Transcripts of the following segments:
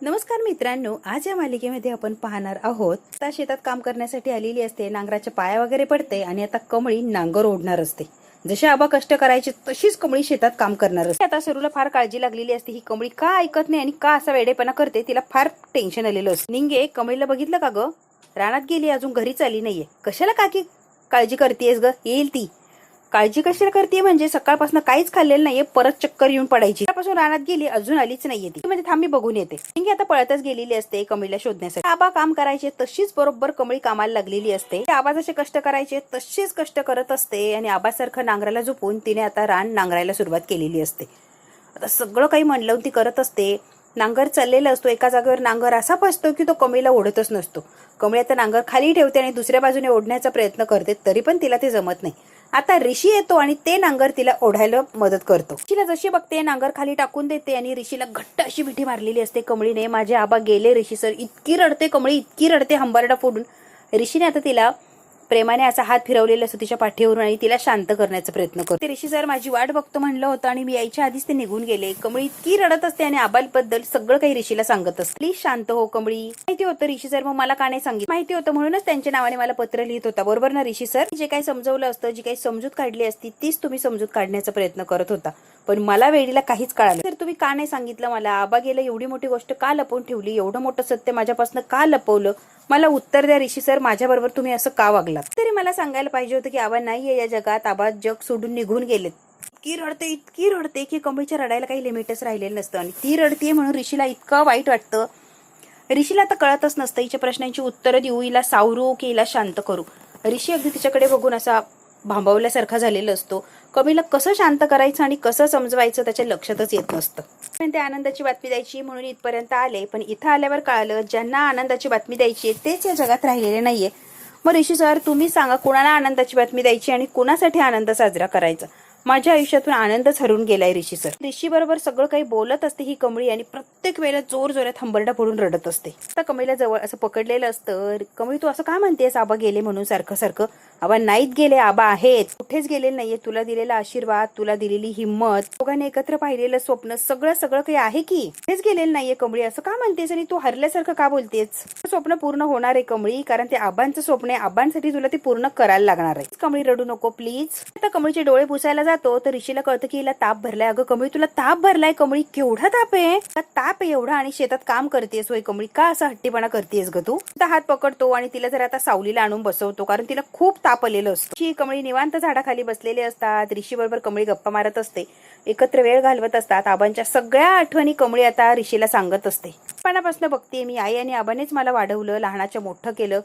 नमस्कार मित्रांनो, आज या मालिकेमध्ये आपण पाहणार आहोत. आता शेतात काम करण्यासाठी आलेली असते, नांगराच्या पाया वगैरे पडते आणि आता कमळी नांगर ओढणार असते. जसे आबा कष्ट करायचे तशीच कमळी शेतात काम करणार असते. आता सरूला फार काळजी लागलेली असते. ही कमळी का ऐकत नाही आणि का असा वेडेपणा करते, तिला फार टेन्शन आलेलं असतं. निंगे, कमळीला बघितलं का ग? रानात गेली, अजून घरीच आली नाहीये. कशाला काकी काळजी करतेस ग? येईल ती. काळजी कशाला करते म्हणजे सकाळपासून काहीच खाल्लेलं नाहीये, परत चक्कर येऊन पडायची. त्यापासून रानात गेली, अजून आलीच नाहीये ती. म्हणजे थांबी बघून येते. निंगे आता पळतच गेलेली असते कमळीला शोधण्यासाठी. आबा काम करायचे तशीच बरोबर कमळी कामाला लागलेली असते. आबा जसे कष्ट करायचे तसेच कष्ट करत असते आणि आबासारखं नांगराला झोपून तिने आता रान नांगरायला सुरुवात केलेली असते. आता सगळं काही म्हणलं ती करत असते. नांगर चाललेला असतो, एका जागेवर नांगर असा फसतो की तो कमळीला ओढतच नसतो. कमळी आता नांगर खाली ठेवते आणि दुसऱ्या बाजूने ओढण्याचा प्रयत्न करते, तरी पण तिला ते जमत नाही. आता ऋषी येतो आणि ते नांगर तिला ओढायला मदत करतो. ऋषीला जशी बघते नांगर खाली टाकून देते आणि ऋषीला घट्ट अशी मिठी मारलेली असते कमळीने. माझे आबा गेले ऋषी सर. इतकी रडते कमळी, इतकी रडते हंबरडा फोडून. ऋषीने आता तिला प्रेमाने असा हात फिरवलेला असतो तिच्या पाठीवरून आणि तिला शांत करण्याचा प्रयत्न करतो. ऋषी सर माझी वाट बघतो म्हणलं होतं आणि मी यायच्या आधीच ते निघून गेले. कमळी इतकी रडत असते आणि आबाबद्दल सगळं काही ऋषीला सांगत असते. प्लीज शांत हो कमळी. माहिती होतं ऋषी सर, मग मला का नाही सांगितलं? माहिती होतं म्हणूनच त्यांच्या नावाने मला पत्र लिहित होता, बरोबर ना ऋषी सर? जे काही समजवलं असतं, जी काही समजूत काढली असती तीच तुम्ही समजूत काढण्याचा प्रयत्न करत होता, पण मला वेळीला काहीच कळालं तर तुम्ही का नाही सांगितलं मला? आबा गेला, एवढी मोठी गोष्ट का लपवून ठेवली? एवढं मोठं सत्य माझ्यापासून का लपवलं? मला उत्तर द्या ऋषी सर. माझ्याबरोबर तुम्ही असं का वागलात? तरी मला सांगायला पाहिजे होतं की आबा नाहीये या जगात, आबा जग सोडून निघून गेलेत. इतकी रडते की कमळीच्या रडायला काही लिमिटच राहिलेलं नसतं आणि ती रडतीये म्हणून ऋषीला इतकं वाईट वाटतं. ऋषीला आता कळतच नसतं हिच्या प्रश्नांची उत्तरं देऊ, हिला सावरू की हिला शांत करू. ऋषी अगदी तिच्याकडे बघून असा भांबवल्यासारखा झालेला असतो. कमळीला कसं शांत करायचं आणि कसं समजवायचं त्याच्या लक्षातच येत नसतं. पण ते आनंदाची बातमी द्यायची म्हणून इथपर्यंत आले, पण इथं आल्यावर कळालं ज्यांना आनंदाची बातमी द्यायची तेच या जगात राहिलेले नाहीये. मग ऋषी सर तुम्ही सांगा, कुणाला आनंदाची बातमी द्यायची आणि कुणासाठी आनंद साजरा करायचा? माझ्या आयुष्यातून आनंदच हरून गेलाय ऋषी सर. ऋषी बरोबर सगळं काही बोलत असते ही कमळी आणि प्रत्येक वेळेला जोर जोरात हंबरडा फोडून रडत असते. आता कमळीला जवळ असं पकडलेलं असतं. कमळी तू असं काय म्हणतेस आबा गेले म्हणून सारखं सारखं? आबा नाहीत गेले, आबा आहेत, कुठेच गेलेले नाहीये. तुला दिलेला आशीर्वाद, तुला दिलेली हिंमत, दोघांनी एकत्र पाहिलेलं स्वप्न, सगळं सगळं काही आहे की. कुठेच गेलेलं नाहीये कमळी. असं का म्हणतेस आणि तू हरल्यासारखं का बोलतेस? स्वप्न पूर्ण होणार आहे कमळी, कारण ते आबांचं स्वप्न आहे. आबांसाठी तुला ते पूर्ण करायला लागणार आहे. कमळी रडू नको प्लीज. आता कमळीचे डोळे पुसायला जातो तर ऋषीला कळतं की हिला ताप भरलाय. अगं कमळी तुला ताप भरलाय? कमळी केवढा ताप आहे? ताप आहे एवढा आणि शेतात काम करतेस होय कमळी? का असा हट्टीपणा करतेस ग तू? हात पकडतो आणि तिला जर आता सावलीला आणून बसवतो, कारण तिला खूप ताप आलेलं असतं. कमळी निवांत झाडाखाली बसलेले असतात. ऋषी बरोबर कमळी गप्पा मारत असते, एकत्र वेळ घालवत असतात. आबांच्या सगळ्या आठवणी कमळी आता ऋषीला सांगत असते. लहानपणापासून बघते मी, आई आणि आबानेच मला वाढवलं, लहानाचं मोठं केलं,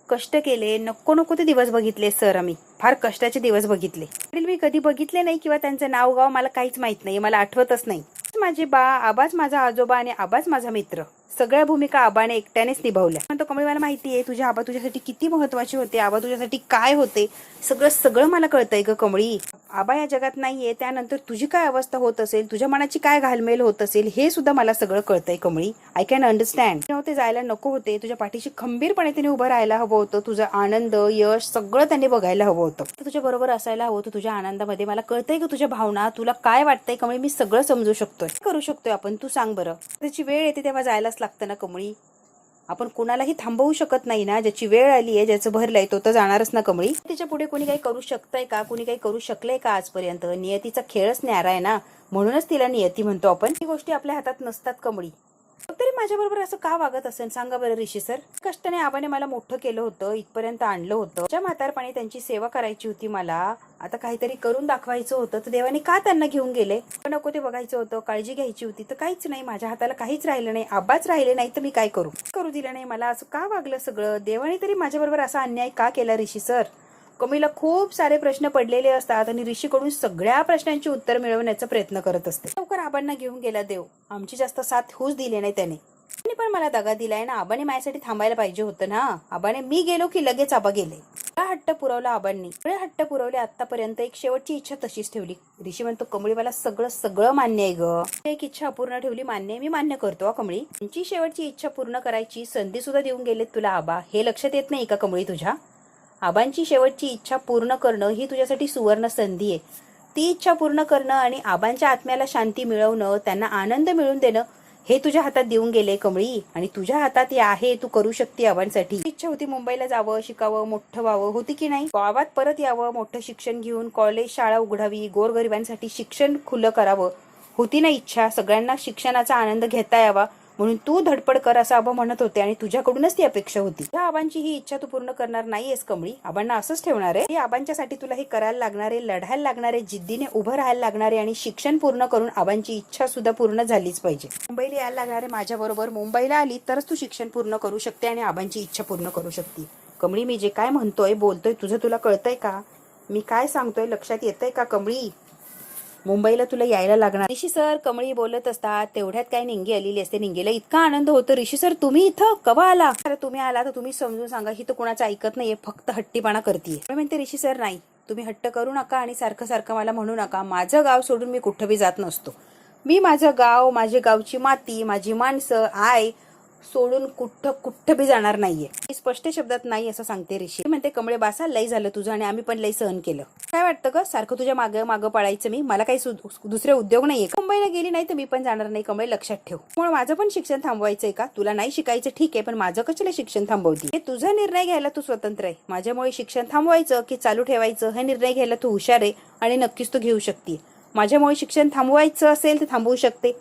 कष्ट केले, नको नको ते दिवस बघितले सर. आम्ही फार कष्टाचे दिवस बघितले. वडील मी कधी बघितले नाही किंवा त्यांचं नाव गाव मला काहीच माहित नाही, मला आठवतच नाही. माझे बा, आबाच माझा आजोबा आणि आबाच माझा मित्र. सगळ्या भूमिका आबाने एकट्यानेच निभावल्या. पण तो कमळी मला माहिती आहे तुझे आबा तुझ्यासाठी किती महत्वाचे होते, आबा तुझ्यासाठी काय होते, सगळं सगळं मला कळतंय ग कमळी. आबा या जगात नाहीये त्यानंतर तुझी काय अवस्था होत असेल, तुझ्या मनाची काय घालमेल होत असेल, हे सुद्धा मला सगळं कळतंय कमळी. I can understand. ते जायला नको होते, तुझ्या पाठीशी खंबीरपणे त्याने उभं राहायला हवं होतं. तुझं आनंद, यश सगळं त्यांनी बघायला हवं होतं. तुझ्या बरोबर असायला हवं होतं तुझ्या आनंदामध्ये. मला कळतंय ग तुझ्या भावना, तुला काय वाटतंय कमळी, मी सगळं समजू शकतोय. करू शकतोय आपण, तू सांग बरं. त्याची वेळ येते तेव्हा जायलाच लागतं ना कमळी. आपण कुणालाही थांबवू शकत नाही ना. ज्याची वेळ आली आहे, ज्याचं भरलंय तो तर जाणारच ना कमळी. त्याच्या पुढे कोणी काही करू शकतंय का? कोणी काही करू शकलंय का आजपर्यंत? नियतीचा खेळच न्यारा आहे ना, म्हणूनच तिला नियती म्हणतो आपण. ही गोष्टी आपल्या हातात नसतात कमळी. तरी माझ्या बरोबर असं का वागत असेल सांगा बरं ऋषी सर. कष्टाने आबाने मला मोठं केलं होतं, इथपर्यंत आणलं होतं. ज्या म्हातारपणी त्यांची सेवा करायची होती मला, आता काहीतरी करून दाखवायचं होतं, तर देवाने का त्यांना घेऊन गेले? नको ते बघायचं होतं, काळजी घ्यायची होती, तर काहीच नाही. माझ्या हाताला काहीच राहिलं नाही, आबाच राहिले नाही, तर मी काय करू दिलं नाही मला. असं का वागलं सगळं? देवाने तरी माझ्या बरोबर असा अन्याय का केला ऋषी सर? कमळीला खूप सारे प्रश्न पडलेले असतात आणि ऋषीकडून सगळ्या प्रश्नांची उत्तर मिळवण्याचा प्रयत्न करत असते. लवकर आबांना घेऊन गेला देव, आमची जास्त साथ होऊच दिली नाही त्याने. पण मला दगा दिलाय ना. आबाने माझ्यासाठी थांबायला पाहिजे होतं ना. आबाने मी गेलो की लगेच आबा गेले. हट्ट पुरवला आबांनी, हट्ट पुरवले आतापर्यंत. एक शेवटची इच्छा तशीच ठेवली. ऋषी म्हणतो कमळी मला सगळं सगळं मान्य आहे ग. एक इच्छा अपूर्ण ठेवली, मान्य आहे, मी मान्य करतो कमळी. तुमची शेवटची इच्छा पूर्ण करायची संधी सुद्धा देऊन गेलेत तुला आबा, हे लक्षात येत नाही का कमळी तुझ्या? आबांची शेवटची इच्छा पूर्ण करणं ही तुझ्यासाठी सुवर्ण संधी आहे. ती इच्छा पूर्ण करणं आणि आबांच्या आत्म्याला शांती मिळवणं, त्यांना आनंद मिळवून देणं, हे तुझ्या हातात देऊन गेले कमळी, आणि तुझ्या हातात हे आहे, तू करू शकते आव्हांसाठी. इच्छा होती मुंबईला जावं, शिकावं, मोठं व्हावं, होती की नाही? गावात परत यावं, मोठं शिक्षण घेऊन कॉलेज शाळा उघडावी, गोरगरिबांसाठी शिक्षण खुलं करावं, होती ना इच्छा? सगळ्यांना शिक्षणाचा आनंद घेता यावा म्हणून तू धडपड कर असं आबा म्हणत होते, आणि तुझ्याकडूनच ती अपेक्षा होती. त्या आबांची ही इच्छा तू पूर्ण करणार नाहीयेस कमळी. आबांना असंच ठेवणार आहे. आबांच्यासाठी तुला हे करायला लागणार आहे, लढायला लागणार आहे, जिद्दीने उभं राहायला लागणार आहे, आणि शिक्षण पूर्ण करून आबांची इच्छा सुद्धा पूर्ण झालीच पाहिजे. मुंबईला यायला लागणार आहे माझ्या बरोबर. मुंबईला आली तरच तू शिक्षण पूर्ण करू शकते आणि आबांची इच्छा पूर्ण करू शकते. कमळी, मी जे काय म्हणतोय बोलतोय तुझं तुला कळतंय का? मी काय सांगतोय लक्षात येतंय का कमळी? मुंबईला तुला यायला लागणार. ऋषी सर, कमळी बोलत असतात तेवढ्यात काय निंगी आलेली असते. निंगेला इतका आनंद होतो. ऋषी सर तुम्ही इथं कवा आला? अरे तुम्ही आला तर तुम्ही समजून सांगा, ही तर कोणाचं ऐकत नाहीये, फक्त हट्टीपणा करतीये. म्हणते ऋषी सर नाही, तुम्ही हट्ट करू नका आणि सारखं सारखं मला म्हणू नका. माझं गाव सोडून मी कुठं बी जात नसतो. मी माझं गाव, माझी गावची माती, माझी माणसं, आय सोडून कुठं बी जाणार नाहीये. मी स्पष्ट शब्दात नाही असं सांगते ऋषी. म्हणते कमळे बासा, लई झालं तुझं, आणि आम्ही पण लई सहन केलं. काय वाटतं ग सारखं तुझ्या मागं पळायचं? मला काही दुसरे उद्योग नाहीये. मुंबईला गेली नाही तर मी पण जाणार नाही कमळे, लक्षात ठेव. मग माझं पण शिक्षण थांबवायचंय का? तुला नाही शिकायचं ठीक आहे, पण माझं कशाला शिक्षण थांबवती? हे तुझा निर्णय घ्यायला तू स्वतंत्र आहे. माझ्यामुळे शिक्षण थांबवायचं की चालू ठेवायचं हे निर्णय घ्यायला तू हुशार आहे, आणि नक्कीच तू घेऊ शकते. माझ्यामुळे शिक्षण थांबवायचं असेल तर थांबवू शकते,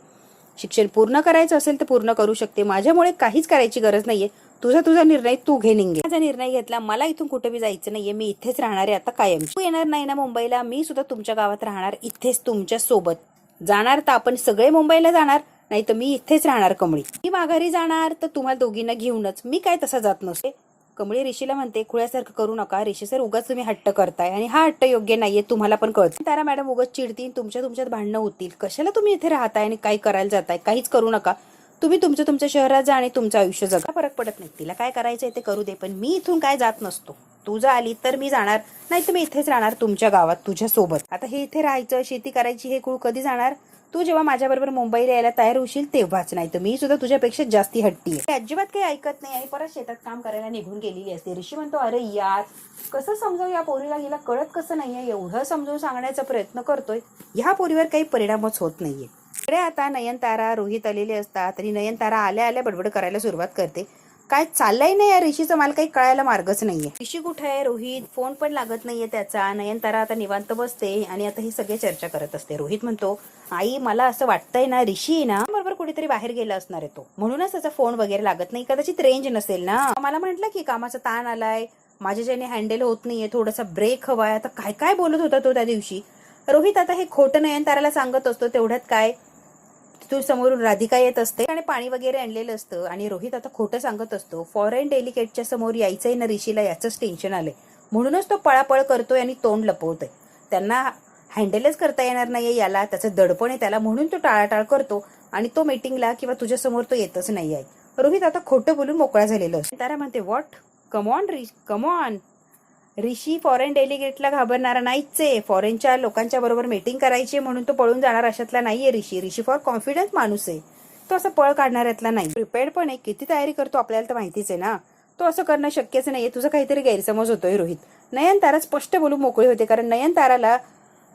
शिक्षण पूर्ण करायचं असेल तर पूर्ण करू शकते. माझ्यामुळे काहीच करायची गरज नाहीये. तुझा निर्णय तू घे निंगे. माझा निर्णय घेतला, मला इथून कुठे बी जायचं नाहीये. मी इथेच राहणार आहे आता कायम. तू येणार नाही ना मुंबईला? मी सुद्धा तुमच्या गावात राहणार, इथेच तुमच्या सोबत. जाणार तर आपण सगळे मुंबईला जाणार, नाही तर मी इथेच राहणार कमळी. मी माघारी जाणार तर तुम्हाला दोघींना घेऊनच. मी काय तसा जात नसते. कमळी ऋषीला म्हणते खुळ्यासारखं करू नका ऋषी सर, उगाच तुम्ही हट्ट करताय आणि हा हट्ट योग्य नाहीये, तुम्हाला पण कळतं. तारा मॅडम उगाच चिडतील, तुमच्यात भांडणं होतील. कशाला तुम्ही इथे राहताय आणि काय करायला जाताय? काहीच करू नका. तुम्ही तुमच्या शहरात जा आणि तुमचं आयुष्य जगा. फरक पडत नाही, तिला काय करायचंय ते करू दे, पण मी इथून काय जात नसतो. तू जर आली तर मी जाणार, नाही तर मी इथेच राहणार तुमच्या गावात तुझ्या सोबत. आता हे इथे राहायचं, शेती करायची, हे कुळ कधी जाणार? तू जेव्हा माझ्याबरोबर मुंबईला यायला तयार होशील तेव्हाच, नाही तर मी सुद्धा तुझ्यापेक्षा जास्ती हट्टी आहे. अजिबात काही ऐकत नाही आणि परत शेतात काम करायला निघून गेलेली असते. ऋषी म्हणतो अरे यार, कसं समजावू या पोरीला, हिला कळत कसं नाहीये? एवढं समजावून सांगण्याचा प्रयत्न करतोय, ह्या पोरीवर काही परिणामच होत नाहीये. इकडे आता नयनतारा, रोहित आलेले असतात आणि नयनतारा आल्या आल्या बडबड करायला सुरुवात करते. काय चाललंय नाही या ऋषीचं, मला काही कळायला मार्गच नाहीये. ऋषी कुठे आहे? रोहित फोन पण लागत नाहीये त्याचा. नयनतारा आता निवांत बसते आणि आता ही सगळी चर्चा करत असते. रोहित म्हणतो आई मला असं वाटतंय ना, ऋषी ना बरोबर कुठेतरी बाहेर गेला असणार आहे तो, म्हणूनच त्याचा फोन वगैरे लागत नाही. कदाचित रेंज नसेल ना. मला म्हटलं की कामाचा ताण आलाय, माझ्या ज्याने हँडल होत नाहीये, थोडासा ब्रेक हवाय. आता काय काय बोलत होता तो त्या दिवशी. रोहित आता हे खोटं नयनताराला सांगत असतो. तेवढ्यात काय तू समोरून राधिका येत असते आणि पाणी वगैरे आणलेलं असतं, आणि रोहित आता खोटं सांगत असतो. फॉरेन डेलिकेटच्या समोर यायचंय ना ऋषीला, याचंच टेन्शन आलंय, म्हणूनच तो पळापळ करतोय आणि तोंड लपवतोय. त्यांना हँडलच करता येणार नाहीये याला, त्याचं दडपण आहे त्याला, म्हणून तो टाळाटाळ करतो आणि तो मीटिंगला किंवा तुझ्या समोर तो येतच नाही आहे. रोहित आता खोटं बोलून मोकळा झालेला असतो. तारा म्हणते what, come on Rishi foreign डेलिगेटला घाबरणारा नाहीच आहे. फॉरेनच्या लोकांच्या बरोबर मीटिंग करायची म्हणून तो पळून जाणार अशातला नाहीये ऋषी फॉर कॉन्फिडन्स माणूस आहे. तो असं पळ काढणाऱ्यातला नाही. प्रिपेअर्ड पण आहे, किती तयारी करतो आपल्याला तर माहितीच आहे ना. तो असं करणं शक्यच नाहीये. तुझा काहीतरी गैरसमज होतोय रोहित. नयनतारा स्पष्ट बोलून मोकळी होते, कारण नयनताराला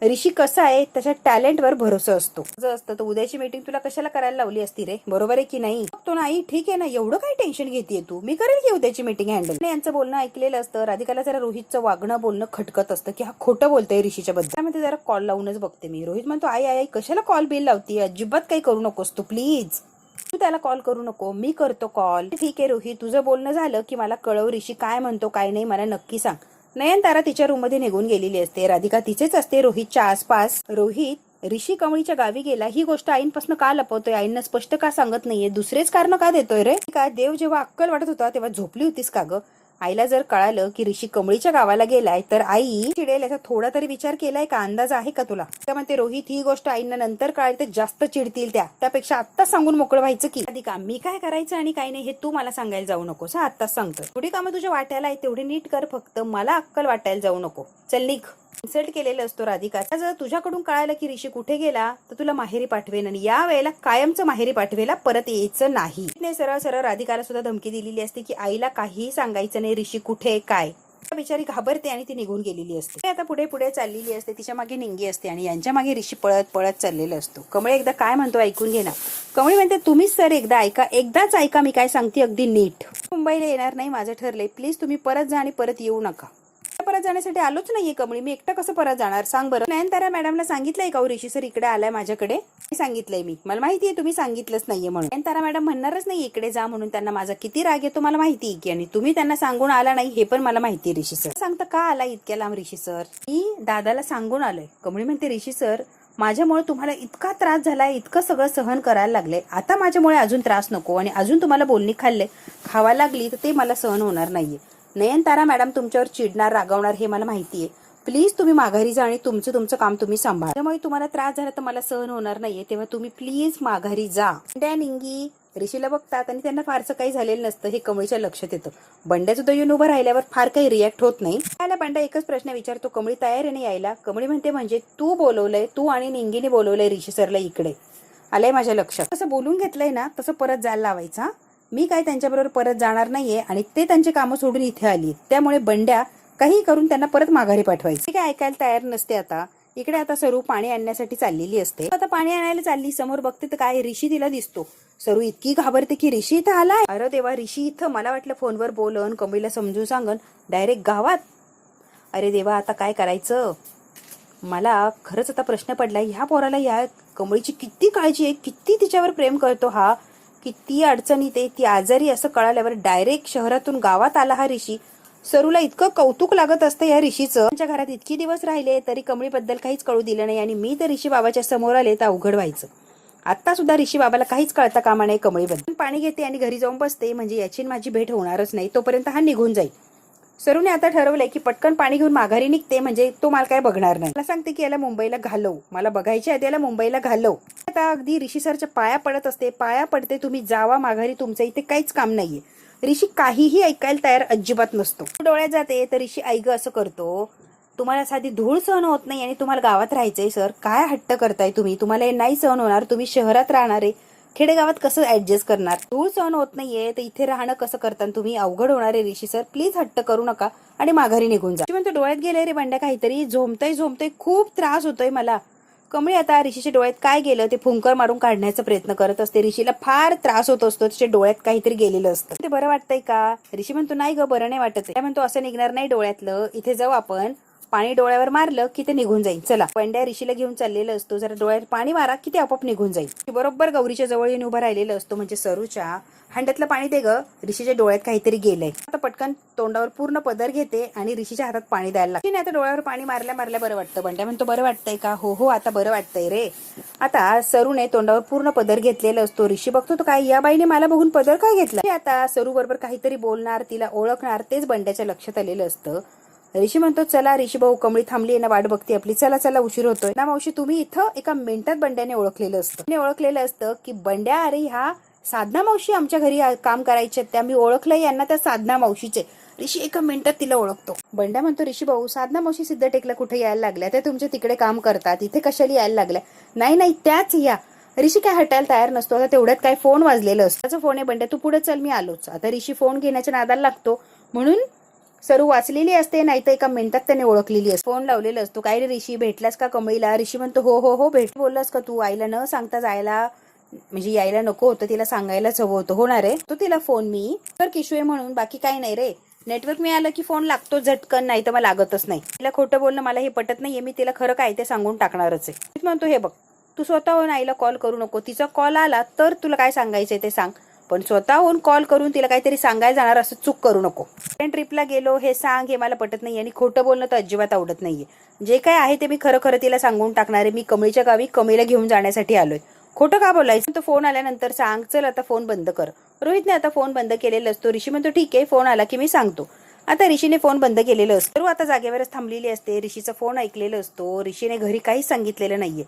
ऋषी कसा आहे त्याच्या टॅलेंटवर भरोसा असतो. जर असतं तर उद्याची मीटिंग तुला कशाला करायला लावली असती रे, बरोबर आहे की नाही? तो नाही, ठीक आहे ना, एवढं काय टेन्शन घेतेय तू, मी करेल की उद्याची मीटिंग हँडल. यांचं बोलणं ऐकलेलं असतं. राधिकाला जरा रोहितचं वागणं बोलणं खटकत असतं की हा खोटं बोलतोय ऋषीच्या बद्दल. त्यामध्ये जरा कॉल लावूनच बघते मी. रोहित म्हणतो आई कशाला कॉल बिल लावती, अजिबात काही करू नकोस तू प्लीज. तू त्याला कॉल करू नको, मी करतो कॉल. ठीक आहे रोहित, तुझं बोलणं झालं की मला कळव ऋषी काय म्हणतो काय नाही, मला नक्की सांग. नयनतारा तिच्या रूम मध्ये निघून गेलेली असते. राधिका तिचेच असते रोहितच्या आसपास. रोहित ऋषी कमळीच्या गावी गेला ही गोष्ट आईंपासून का लपवतोय, आईंना स्पष्ट का सांगत नाहीये, दुसरेच कारण का देतोय रे? काय देव जेव्हा अक्कल वाटत होता तेव्हा झोपली होतीस का ग? आईला जर कळालं की ऋषी कमळीच्या गावाला गेलाय तर आई चिडेल याचा थोडा तरी विचार केलाय का, अंदाज आहे का तुला? त्या म्हणते रोहित ही गोष्ट आईंना नंतर कळाली तर जास्त चिडतील त्यापेक्षा आत्ताच सांगून मोकळं व्हायचं की. राधिका मी काय करायचं आणि काय नाही हे तू मला सांगायला जाऊ नकोस. आत्ताच सांगतोय, थोडी कामं तुझ्या वाट्याला आहे तेवढी नीट कर, फक्त मला अक्कल वाटायला जाऊ नको. चल निघ. इन्सल्ट केलेलं असतो राधिका. जर तुझ्याकडून कळालं की ऋषी कुठे गेला तर तुला माहेरी पाठवेन, आणि या वेळेला कायमचं माहेरी पाठवेला परत यायचं नाही. सरळ सरळ राधिकाला सुद्धा धमकी दिलेली असते की आईला काहीही सांगायचं नाही ऋषी कुठे काय. बिचारी घाबरते आणि ती निघून गेलेली असते. ती आता पुढे पुढे चाललेली असते, तिच्या मागे निंगी असते आणि यांच्या मागे ऋषी पळत पळत चाललेला असतो. कमळे एकदा काय म्हणतो ऐकून घे ना. कमळे म्हणते तुम्हीच सर एकदा ऐका, एकदाच ऐका मी काय सांगते अगदी नीट. मुंबईला येणार नाही माझं ठरलंय, प्लीज तुम्ही परत जा आणि परत येऊ नका. परत जाण्यासाठी आलोच नाहीये कमळी, मी एकटा कसं परत जाणार सांग बरं. नयनतारा मॅडमला सांगितलंय का ऋषी सर इकडे आलाय माझ्याकडे? सांगितलंय मी, मला माहितीये तुम्ही सांगितलंच नाहीये म्हणून. नयनतारा मॅडम म्हणणारच नाही इकडे जा म्हणून, त्यांना माझा किती राग येतो मला माहिती की, आणि तुम्ही त्यांना सांगून आला नाही हे पण मला माहितीये. ऋषी सर सांगता का आला इतक्या लांब ऋषी सर? मी दादाला सांगून आलोय. कमळी म्हणते ऋषी सर माझ्यामुळे तुम्हाला इतका त्रास झालाय, इतकं सगळं सहन करायला लागले, आता माझ्यामुळे अजून त्रास नको आणि अजून तुम्हाला बोलणी खावा लागली तर ते मला सहन होणार नाहीये. नयनतारा मॅडम तुमच्यावर चिडणार रागवणार हे मला माहितीये. प्लीज तुम्ही माघारी जा आणि तुमचं काम तुम्ही सांभाळा. त्यामुळे तुम्हाला त्रास झाला तर मला सहन होणार नाहीये, तेव्हा तुम्ही प्लीज माघारी जा. बंड्या निंगी ऋषीला बघतात आणि त्यांना फारसं काही झालेलं नसतं हे कमळीच्या लक्षात येतं. बंड्या सुद्धा येऊन उभं राहिल्यावर फार काही रिॲक्ट होत नाही. त्याला बंड्या एकच प्रश्न विचारतो, कमळी तयार आहे ना यायला? कमळी म्हणते म्हणजे तू बोलवलंय, तू आणि निंगीने बोलवलंय ऋषी सरला इकडे? आलंय माझ्या लक्षात. तसं बोलून घेतलंय ना तसं परत जायला लावायचा. मी काय त्यांच्याबरोबर परत जाणार नाहीये आणि ते त्यांची कामं सोडून इथे आली, त्यामुळे बंड्या काही करून त्यांना परत माघारी पाठवायची. काय ऐकायला तयार नसते. आता इकडे आता सरू पाणी आणण्यासाठी चाललेली असते. आता पाणी आणायला चालली, समोर बघते तर काय ऋषी तिला दिसतो. सरू इतकी घाबरते की ऋषी इथं आलाय. अरे देवा, ऋषी इथं. मला वाटलं फोनवर बोलन, कमळीला समजून सांगन, डायरेक्ट गावात. अरे देवा आता काय करायचं. मला खरंच आता प्रश्न पडलाय, ह्या पोराला या कमळीची किती काळजी आहे, किती तिच्यावर प्रेम करतो हा, किती अडचणीत आहे, ती आजारी असं कळाल्यावर डायरेक्ट शहरातून गावात आला हा ऋषी. सरूला इतकं कौतुक लागत असतं या ऋषीचं. त्यांच्या घरात इतकी दिवस राहिले तरी कमळीबद्दल काहीच कळू दिलं नाही आणि मी तर ऋषी बाबाच्या समोर आले तर अवघड व्हायचं. आता सुद्धा ऋषी बाबाला काहीच कळता कामा नाही कमळीबद्दल. पाणी घेते आणि घरी जाऊन बसते, म्हणजे याची माझी भेट होणारच नाही, तोपर्यंत हा निघून जाईल. सरूने आता ठरवलंय की पटकन पाणी घेऊन माघारी निघते, म्हणजे तो मला काय बघणार नाही. मला सांगते की याला मुंबईला घालव, मला बघायची आहे याला मुंबईला घालव. आता अगदी ऋषी सरच्या पाया पडत असते, पाया पडते तुम्ही जावा माघारी, तुमचं इथे काहीच काम नाहीये. ऋषी काहीही ऐकायला तयार अजिबात नसतो. डोळ्यात जाते तर ऋषी ऐक असं करतो, तुम्हाला साधी धूळ सहन होत नाही आणि तुम्हाला गावात राहायचंय सर, काय हट्ट करताय तुम्ही, तुम्हाला हे नाही सहन होणार, तुम्ही शहरात राहणार आहे, खेडेगावात कसं ऍडजस्ट करणार, धूळ सहन होत नाहीये तर इथे राहणं कसं करता तुम्ही, अवघड होणार आहे ऋषी सर, प्लीज हट्ट करू नका आणि माघारी निघून जा. म्हणतो डोळ्यात गेले रे बंड्या, काहीतरी झोमतय, खूप त्रास होतोय मला. कमळी आता ऋषीच्या डोळ्यात काय गेलं ते फुंकर मारून काढण्याचा प्रयत्न करत असते. ऋषीला फार त्रास होत असतो, तिच्या डोळ्यात काहीतरी गेलेलं असतं. ते बरं वाटतंय का? ऋषी म्हणतो नाही ग बरं नाही वाटत. काय म्हणतो असं निघणार नाही डोळ्यातलं, इथे जाऊ आपण, पाणी डोळ्यावर मारलं की ते निघून जाईल, चला. बंड्या ऋषीला घेऊन चाललेला असतो, जरा डोळ्यात पाणी मारा की ते आपोआप निघून जाईल. बरोबर गौरीच्या जवळ येऊन उभा राहिलेला असतो, म्हणजे सरूच्या हंड्यातलं पाणी दे ग, ऋषीच्या डोळ्यात काहीतरी गेलंय. आता पटकन तोंडावर पूर्ण पदर घेते आणि ऋषीच्या हातात पाणी द्यायला लागते. आता डोळ्यावर पाणी मारल्या बरं वाटतं. बंड्या म्हणतो बरं वाटतंय का? हो आता बरं वाटतंय रे. आता सरूने तोंडावर पूर्ण पदर घेतलेला असतो. ऋषी बघतो तो काय या बाईने मला बघून पदर काय घेतला. आता सरू बरोबर काहीतरी बोलणार, तिला ओळखणार, तेच बंड्याच्या लक्षात आलेलं असतं. ऋषी म्हणतो चला ऋषी भाऊ, कमळी थांबली ना, वाट बघते आपली, चला उशीर होतोय ना. मावशी तुम्ही इथं एका मिनिटात बंड्याने ओळखलेलं असतं की बंड्या, अरे ह्या साधना मावशी आमच्या घरी काम करायचे, त्या मी ओळखलंय यांना, त्या साधना मावशीचे. ऋषी एका मिनिटात तिला ओळखतो. बंड्या म्हणतो ऋषी भाऊ, साधना मावशी सिद्धटेकला कुठे यायला लागल्या, त्या तुमच्या तिकडे काम करतात, इथे कशाला यायला लागल्या? नाही त्याच या. ऋषी काय हटायला तयार नसतो. आता तेवढ्यात काय फोन वाजलेलं असतं. त्याचा फोन आहे. बंड्या तू पुढे चल, मी आलोच. आता ऋषी फोन घेण्याच्या नादाला लागतो, म्हणून सरू वाचलेली असते, नाही तर एका मिनिटात त्याने ओळखलेली असते. फोन लावलेला असतो. काय रे ऋषी, भेटलास का कमळीला? ऋषी म्हणतो हो भेट. बोललास का तू? आईला न सांगता जायला, म्हणजे यायला नको होतं, तिला सांगायलाच हवं होतं. होणार आहे तो तिला फोन मी तर किशू आहे म्हणून, बाकी काही नाही रे. नेटवर्क मिळालं की फोन लागतो झटकन, नाही तर मला लागतच नाही. तिला खोटं बोलणं मला हे पटत नाहीये, मी तिला खरं काय ते सांगून टाकणारच आहे. म्हणतो हे बघ, तू स्वतःहून आईला कॉल करू नको, तिचा कॉल आला तर तुला काय सांगायचंय ते सांग, पण स्वतःहून कॉल करून तिला काहीतरी सांगायला जाणार असं चूक करू नको. ट्रिपला गेलो हे सांग, हे मला पटत नाही आणि खोटं बोलणं तर अजिबात आवडत नाहीये. जे काय आहे ते मी खरं तिला सांगून टाकणार आहे. मी कमळीच्या गावी कमळीला घेऊन जाण्यासाठी आलोय, खोटं का बोलायचं? तो फोन आल्यानंतर सांग. चल आता फोन बंद कर. रोहितने आता फोन बंद केलेला असतो. ऋषी म्हणतो ठीक आहे, फोन आला की मी सांगतो. आता ऋषीने फोन बंद केलेलं असतं. आता जागेवरच थांबलेली असते. ऋषीचा फोन ऐकलेला असतो. ऋषीने घरी काहीच सांगितलेलं नाहीये.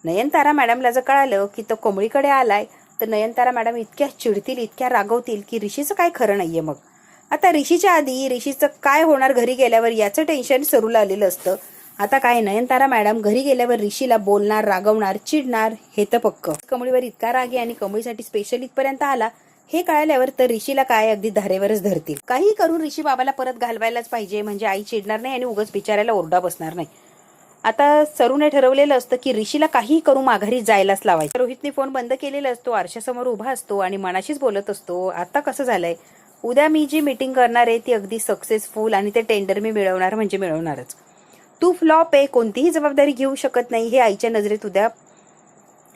नयनतारा मॅडमला जर कळालं की तो कमळीकडे आलाय तर नयनतारा मॅडम इतक्या चिडतील, इतक्या रागवतील की ऋषीचं काय खरं नाहीये. मग आता ऋषीच्या आधी ऋषीचं काय होणार घरी गेल्यावर याचं टेन्शन सरूला आलेलं असतं. आता काय नयनतारा मॅडम घरी गेल्यावर ऋषीला बोलणार, रागवणार, चिडणार हे तर पक्क. कमळीवर इतका राग आहे आणि कमळीसाठी स्पेशल इथपर्यंत आला हे कळाल्यावर तर ऋषीला काय अगदी धारेवरच धरतील. काही करून ऋषी बाबाला परत घालवायलाच पाहिजे, म्हणजे आई चिडणार नाही आणि उगाच बिचारायला ओरडा बसणार नाही. आता सरूने ठरवलेलं असतं की ऋषीला काही करू माघारी जायलाच लावायचं. रोहितने फोन बंद केलेला असतो, आरशासमोर उभा असतो आणि मनाशीच बोलत असतो, आता कसं झालंय, उद्या मी जी मीटिंग करणार आहे ती अगदी सक्सेसफुल आणि ते टेंडर मी मिळवणार म्हणजे मिळवणारच. तू फ्लॉप आहे, कोणतीही जबाबदारी घेऊ शकत नाही हे आईच्या नजरेत उद्या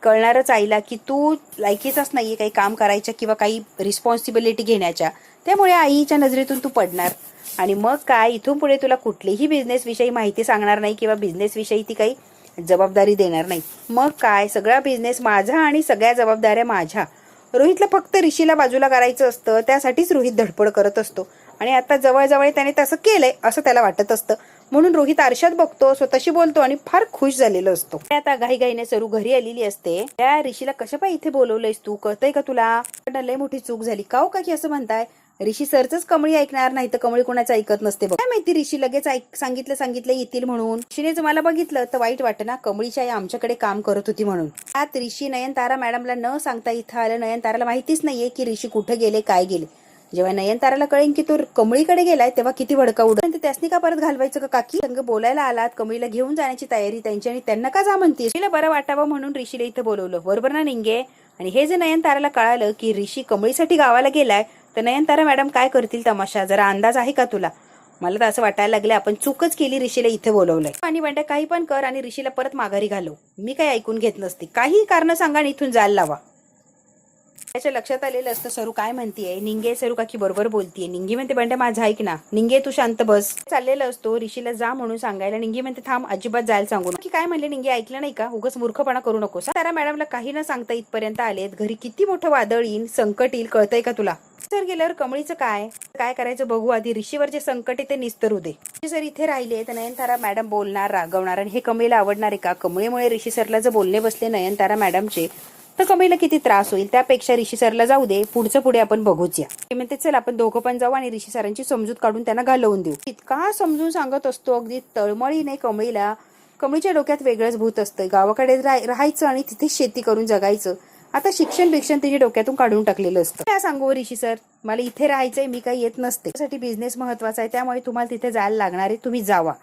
कळणारच आईला की तू लायकीचाच नाहीये काही काम करायच्या किंवा काही रिस्पॉन्सिबिलिटी घेण्याच्या. त्यामुळे आईच्या नजरेतून तू पडणार आणि मग काय, इथून पुढे तुला कुठलीही बिझनेस विषयी माहिती सांगणार नाही किंवा बिझनेस विषयी ती काही जबाबदारी देणार नाही. मग काय, सगळा बिझनेस माझा आणि सगळ्या जबाबदाऱ्या माझ्या. रोहितला फक्त ऋषीला बाजूला करायचं असतं, त्यासाठीच रोहित धडपड करत असतो आणि आता जवळजवळ त्याने तसं केलंय असं त्याला वाटत असतं. म्हणून रोहित आरशात बघतो, स्वतःशी बोलतो आणि फार खुश झालेलो असतो. आता घाईघाईने सरू घरी आलेली असते. त्या ऋषीला कशा पाय इथे बोलवलंयस तू, कळतंय का तुला, लय मोठी चूक झाली का हो काकी असं म्हणताय. ऋषी सरच कमळी ऐकणार नाही तर कमळी कोणाचं ऐकत नसते बघ. काय माहिती ऋषी लगेच सांगितलं येतील म्हणून. ऋषीने जर मला बघितलं तर वाईट वाटतं ना, कमळीची आई आमच्याकडे काम करत होती म्हणून. त्यात ऋषी नयनतारा मॅडमला न सांगता इथं आलं. नयनताराला माहितीच नाहीये की ऋषी कुठे गेले काय गेले. जेव्हा नयनताराला कळेन की तो कमळीकडे गेलाय तेव्हा किती भडका उडत. त्यासनी का परत घालवायचं का काकी, संग बोलायला आलात, कमळीला घेऊन जाण्याची तयारी त्यांची आणि त्यांना का जा म्हणते. ऋषीला बरं वाटावं म्हणून ऋषीला इथं बोलवलं, बरोबर ना निंगे. आणि हे जे नयनताराला कळालं की ऋषी कमळीसाठी गावाला गेलाय तर नयनतारा मॅडम काय करतील तमाशा, जरा अंदाज आहे का तुला. मला तर असं वाटायला लागलं आपण चूकच केली ऋषीला इथे बोलवलंय. आणि म्हणते काही पण कर आणि ऋषीला परत माघारी घालव, मी काही ऐकून घेत नसते, काही कारण सांगा आणि इथून जायला लावा. त्याच्या लक्षात आलेलं असतं सरू काय म्हणतीये. निंगे सरू काकी बरोबर बोलतीये. निंगी म्हणते बंड्या माझं ऐक ना, निंगे तू शांत बस. चाललेलं असतो ऋषीला जा म्हणून सांगायला. निंगी म्हणते थांब, अजिबात जायला सांगू की काय म्हणले. निंगे ऐकलं नाही का, उगाच मूर्खपणा करू नकोस. तारा मॅडमला काही न सांगता इथपर्यंत आलेत. घरी किती मोठं वादळ येईल, संकट येईल कळतंय का तुला. सर गेल्यावर कमळीचं काय करायचं बघू आधी. ऋषीवर जे संकट आहे ते निस्तरू दे. सर इथे राहिले तर नयनतारा मॅडम बोलणार, रागवणार आणि हे कमळीला आवडणार आहे का. कमळीमुळे ऋषी सरला जर बोलणे बसले नयनतारा मॅडमचे तर कमळीला किती त्रास होईल. त्यापेक्षा ऋषी सरला जाऊ दे, पुढचं पुढे आपण बघूच या. म्हणते चल आपण दोघं पण जाऊ आणि ऋषी सरांची समजूत काढून त्यांना घालवून देऊ. इतका समजून सांगत असतो अगदी तळमळीने कमळीला. कमळीच्या डोक्यात वेगळंच भूत असतं, गावाकडे राहायचं आणि तिथे शेती करून जगायचं. आता शिक्षण तिच्या डोक्यातून काढून टाकलेलं असतं. काय सांगू ऋषी सर, मला इथे राहायचंय, मी काही येत नसते. त्यासाठी बिझनेस महत्वाचा आहे, त्यामुळे तुम्हाला तिथे जायला लागणार आहे, तुम्ही जावा.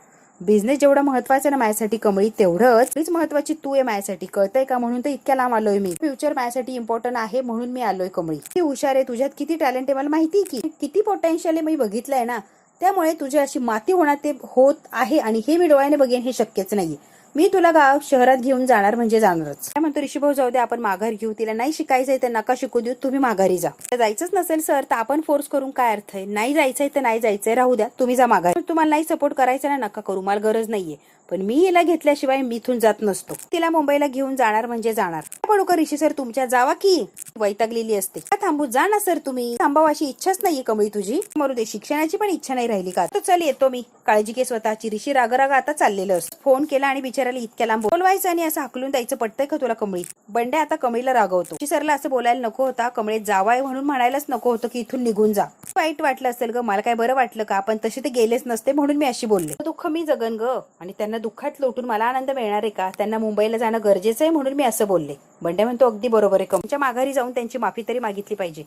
बिझनेस जेवढा महत्वाचा ना माझ्यासाठी कमळी, तेवढंच महत्वाची तू आहे माझ्यासाठी, कळतंय का. म्हणून तर इतक्या लांब आलोय मी. फ्युचर माझ्यासाठी इम्पॉर्टंट आहे म्हणून मी आलोय कमळी. किती हुशार आहे, तुझ्यात किती टॅलेंट आहे मला माहिती की, किती पोटेन्शियल आहे मी बघितलंय ना. त्यामुळे तुझ्या अशी माती होणार ते होत आहे आणि हे मी डोळ्याने बघेन हे शक्यच नाहीये. मी तुला शहरात घेऊन जाणार म्हणजे जाणारच. काय म्हणतो ऋषी भाऊ, जाऊ दे आपण माघार घेऊ. तिला नाही शिकायचंय तर नका शिकू देऊ, तुम्ही माघारी जा. जायचंच नसेल सर तर आपण फोर्स करून काय अर्थ आहे. नाही जायचंय तर नाही जायचंय, राहू द्या, तुम्ही जा माघारी. तुम्हाला नाही सपोर्ट करायचा ना, नका करू, मला गरज नाहीये. पण मी हिला घेतल्याशिवाय मी इथून जात नसतो. तिला मुंबईला घेऊन जाणार म्हणजे जाणार. पडू का ऋषी सर तुमच्या, जावा की. वैतागलेली असते का थांबू, जा ना सर तुम्ही. थांबाव अशी इच्छाच नाहीये कमळी तुझी. मरू दे, शिक्षणाची पण इच्छा नाही राहिली का. तो चल येतो मी, काळजी घे स्वतःची. ऋषी राग आता चाललेलं असतं. फोन केला आणि बिचाराला इतक्या लांब बोलवायचं आणि असं हाकलून द्यायचं, पटतंय का तुला कमळी. बंड्या आता कमळीला रागवतो. ऋषी सरला असं बोलायला नको होता, कमळीत जावाय म्हणून म्हणायलाच नको होतं की इथून निघून जा. वाईट वाटलं असेल ग, मला काय बरं वाटलं का, पण तसे ते गेलेच नसते म्हणून मी अशी बोलले. दुःख मी जगन ग आणि त्यांना दुःखात लोटून मला आनंद मिळणार आहे का. त्यांना मुंबईला जाणं गरजेचं आहे म्हणून मी असं बोलले. बंड्या म्हणतो अगदी बरोबर आहे, कमळीच्या माघारी जाऊन त्यांची माफी तरी मागितली पाहिजे.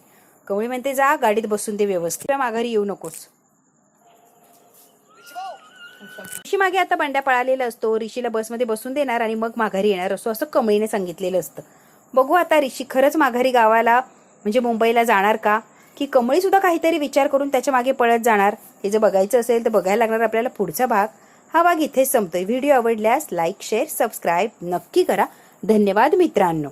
कमळी म्हणते जा गाडीत बसून दे व्यवस्थित, माघारी येऊ नकोस. ऋषी मागे आता बंड्या पळालेला असतो. ऋषीला बसमध्ये बसून देणार आणि मग माघारी येणार असतो असं कमळीने सांगितलेलं असतं. बघू आता ऋषी खरंच माघारी गावाला म्हणजे मुंबईला जाणार का, की कमळी सुद्धा काहीतरी विचार करून त्याच्या मागे पळत जाणार. हे जर बघायचं असेल तर बघायला लागणार आपल्याला पुढचा भाग. हा भाग इथेच संपतोय. व्हिडिओ आवडल्यास लाईक शेअर सबस्क्राईब नक्की करा. धन्यवाद मित्रांनो.